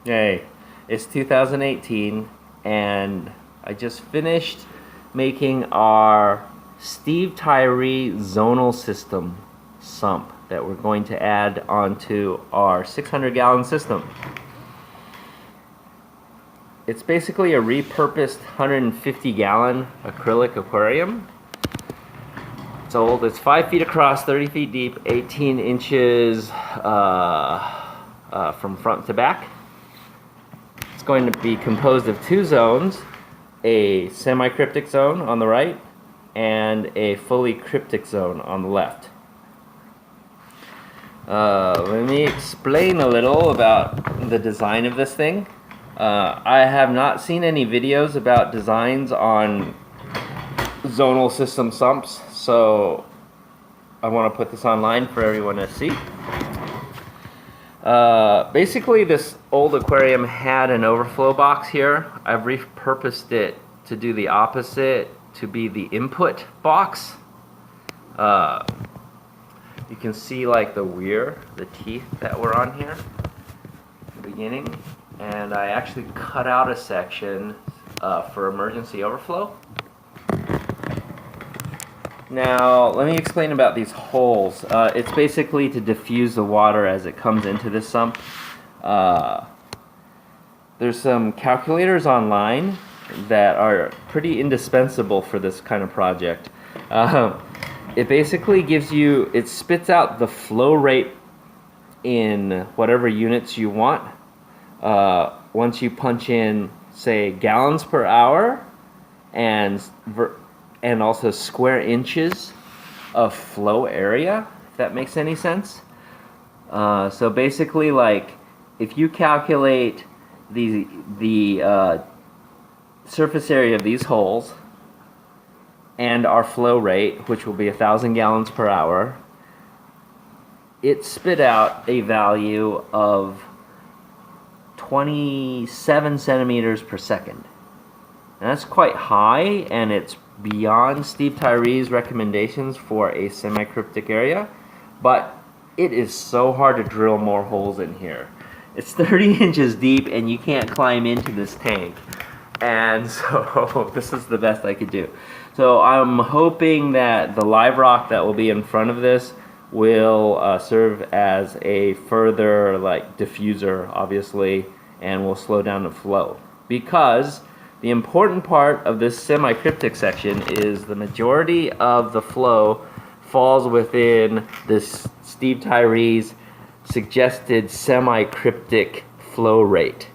Hey, it's 2018 and I just finished making our Tyree zonal system sump that we're going to add onto our 600-gallon system. It's basically a repurposed 150-gallon acrylic aquarium. It's old. It's 5 feet across, 30 feet deep, 18 inches from front to back. It's going to be composed of two zones, a semi-cryptic zone on the right and a fully cryptic zone on the left. Let me explain a little about the design of this thing. I have not seen any videos about designs on zonal system sumps, so I want to put this online for everyone to see. Basically, this old aquarium had an overflow box here. I've repurposed it to do the opposite, to be the input box. You can see like the weir, the teeth that were on here at the beginning, and I actually cut out a section for emergency overflow. Now, let me explain about these holes. It's basically to diffuse the water as it comes into the sump. There's some calculators online that are pretty indispensable for this kind of project. It basically gives you, it spits out the flow rate in whatever units you want. Once you punch in, say, gallons per hour and also square inches of flow area, if that makes any sense. So basically, like, if you calculate the surface area of these holes and our flow rate, which will be 1,000 gallons per hour, it spit out a value of 27 centimeters per second. And that's quite high, and it's beyond Steve Tyree's recommendations for a semi-cryptic area, but it is so hard to drill more holes in here. It's 30 inches deep and you can't climb into this tank, and so this is the best I could do. So I'm hoping that the live rock that will be in front of this will serve as a further like diffuser, obviously, and will slow down the flow, because the important part of this semi-cryptic section is the majority of the flow falls within this Steve Tyree's suggested semi-cryptic flow rate.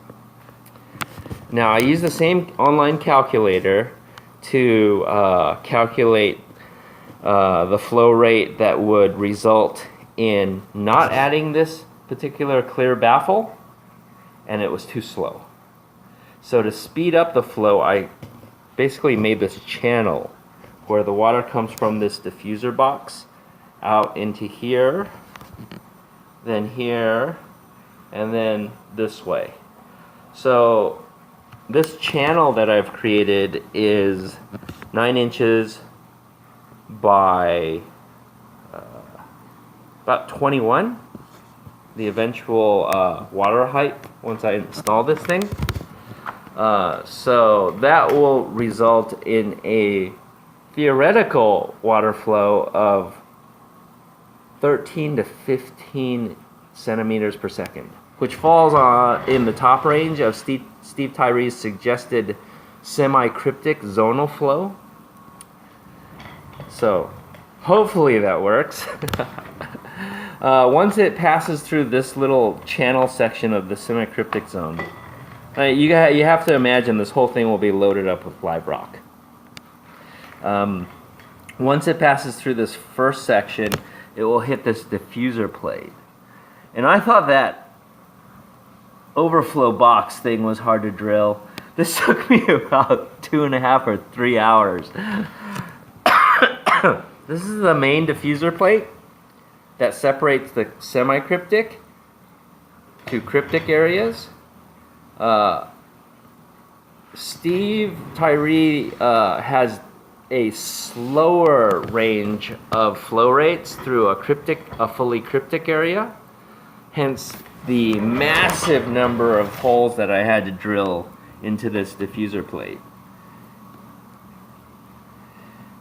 Now, I use the same online calculator to calculate the flow rate that would result in not adding this particular clear baffle, and it was too slow. So to speed up the flow, I basically made this channel where the water comes from this diffuser box out into here, then here, and then this way. So this channel that I've created is 9 inches by about 21, the eventual water height once I install this thing. So that will result in a theoretical water flow of 13 to 15 centimeters per second, which falls in the top range of Steve Tyree's suggested semi-cryptic zonal flow. So hopefully that works. Once it passes through this little channel section of the semi-cryptic zone, you have to imagine this whole thing will be loaded up with live rock. Once it passes through this first section, it will hit this diffuser plate. And I thought that overflow box thing was hard to drill. This took me about 2.5 or 3 hours. This is the main diffuser plate that separates the semi-cryptic to cryptic areas. Steve Tyree has a slower range of flow rates through a fully cryptic area. Hence, the massive number of holes that I had to drill into this diffuser plate.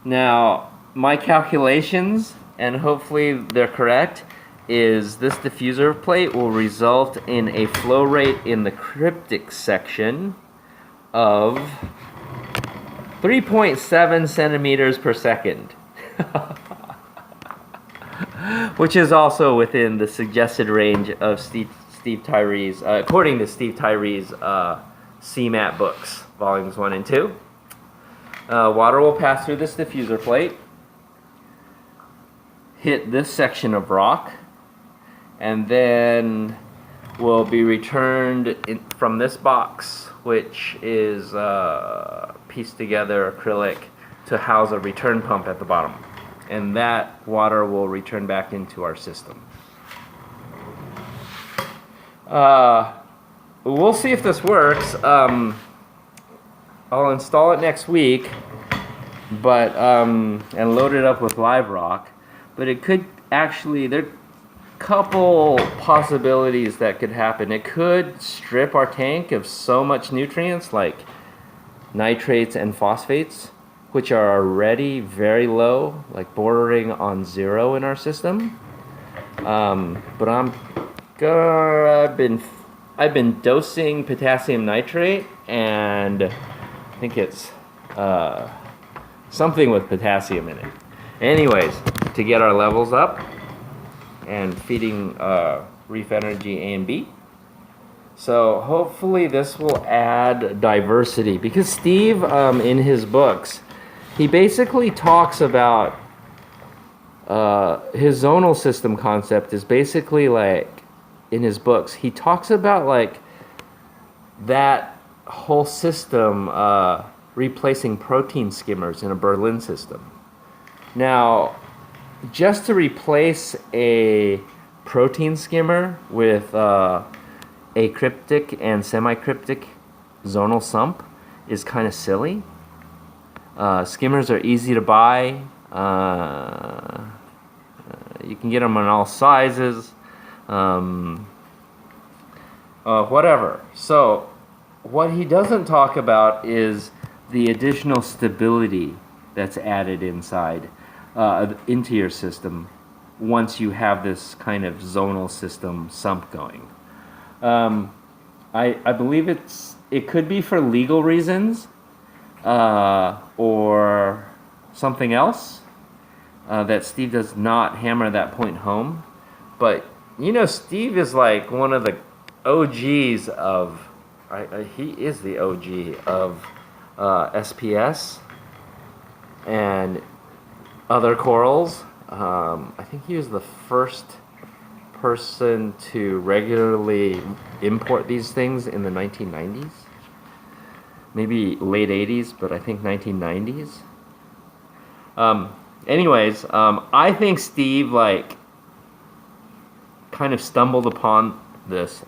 Now, my calculations, and hopefully they're correct, is this diffuser plate will result in a flow rate in the cryptic section of 3.7 centimeters per second. Which is also within the suggested range of Steve Tyree's, according to Steve Tyree's CMAT books, volumes 1 and 2. Water will pass through this diffuser plate, hit this section of rock, and then will be returned from this box, which is pieced together acrylic to house a return pump at the bottom. And that water will return back into our system. We'll see if this works. I'll install it next week, but and load it up with live rock. But it could actually, there are a couple possibilities that could happen. It could strip our tank of so much nutrients like nitrates and phosphates, which are already very low, like bordering on 0 in our system. But I've been dosing potassium nitrate, and I think it's something with potassium in it. Anyways, to get our levels up and feeding Reef Energy A and B. So hopefully this will add diversity, because Steve, in his books, he basically talks about his zonal system concept is basically like, in his books, he talks about like that whole system replacing protein skimmers in a Berlin system. Now, just to replace a protein skimmer with acryptic and semi-cryptic zonal sump is kind of silly. Skimmers are easy to buy. You can get them in all sizes. Whatever. So, what he doesn't talk about is the additional stability that's added inside into your system once you have this kind of zonal system sump going. I believe it could be for legal reasons. Or something else that Steve does not hammer that point home. But, you know, Steve is like one of the OGs of, he is the OG of SPS and other corals. I think he was the first person to regularly import these things in the 1990s. Maybe late 80s, but I think 1990s. Anyways, I think Steve like kind of stumbled upon this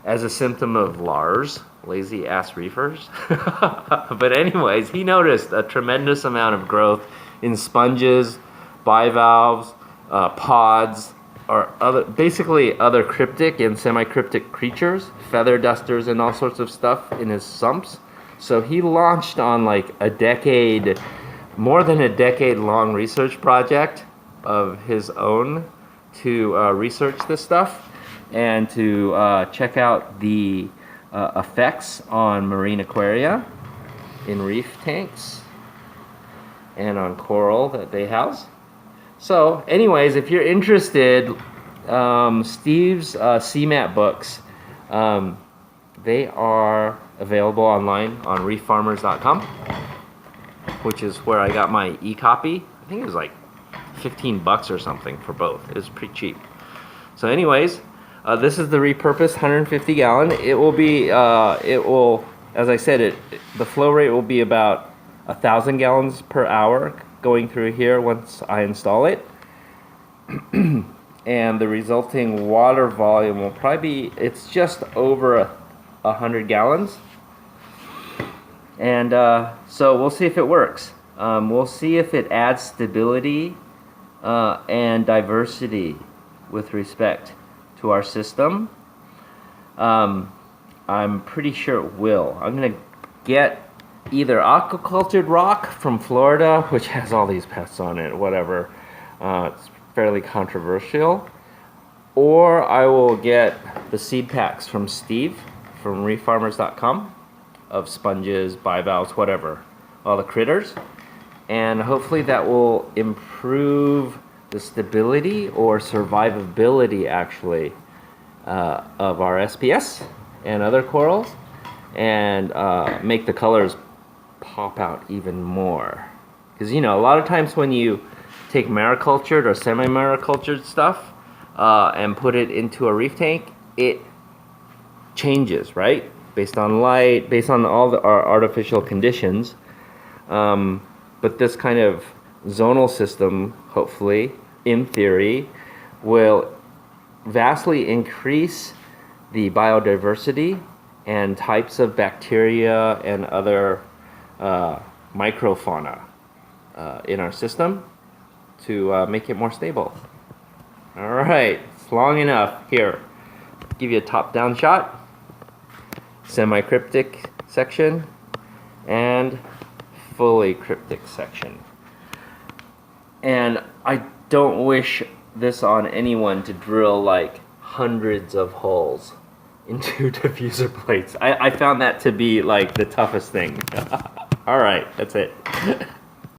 as a symptom of LARS, lazy ass reefers. But anyways, he noticed a tremendous amount of growth in sponges, bivalves, pods, or basically other cryptic and semi-cryptic creatures, feather dusters and all sorts of stuff in his sumps. So he launched on like more than a decade long research project of his own to research this stuff and to check out the effects on marine aquaria in reef tanks and on coral that they house. So anyways, if you're interested, Steve's CMAT books, they are available online on reeffarmers.com, which is where I got my e-copy. I think it was like $15 or something for both. It was pretty cheap. So anyways, this is the repurposed 150 gallon. It will be, as I said, the flow rate will be about 1,000 gallons per hour going through here once I install it. And the resulting water volume will probably be, it's just over 100 gallons. And so we'll see if it works. We'll see if it adds stability and diversity with respect to our system. I'm pretty sure it will. I'm gonna get either aquacultured rock from Florida, which has all these pests on it, whatever. It's fairly controversial. Or I will get the seed packs from Steve from reeffarmers.com of sponges, bivalves, whatever, all the critters. And hopefully that will improve the stability or survivability, actually, of our SPS and other corals, and make the colors pop out even more. Because, you know, a lot of times when you take maricultured or semi-maricultured stuff and put it into a reef tank, it changes, right? Based on light, based on all our artificial conditions. But this kind of zonal system, hopefully, in theory, will vastly increase the biodiversity and types of bacteria and other microfauna in our system to make it more stable. All right, it's long enough. Here, give you a top-down shot, semi-cryptic section, and fully cryptic section. And I don't wish this on anyone to drill like hundreds of holes into diffuser plates. I found that to be like the toughest thing. All right, that's it.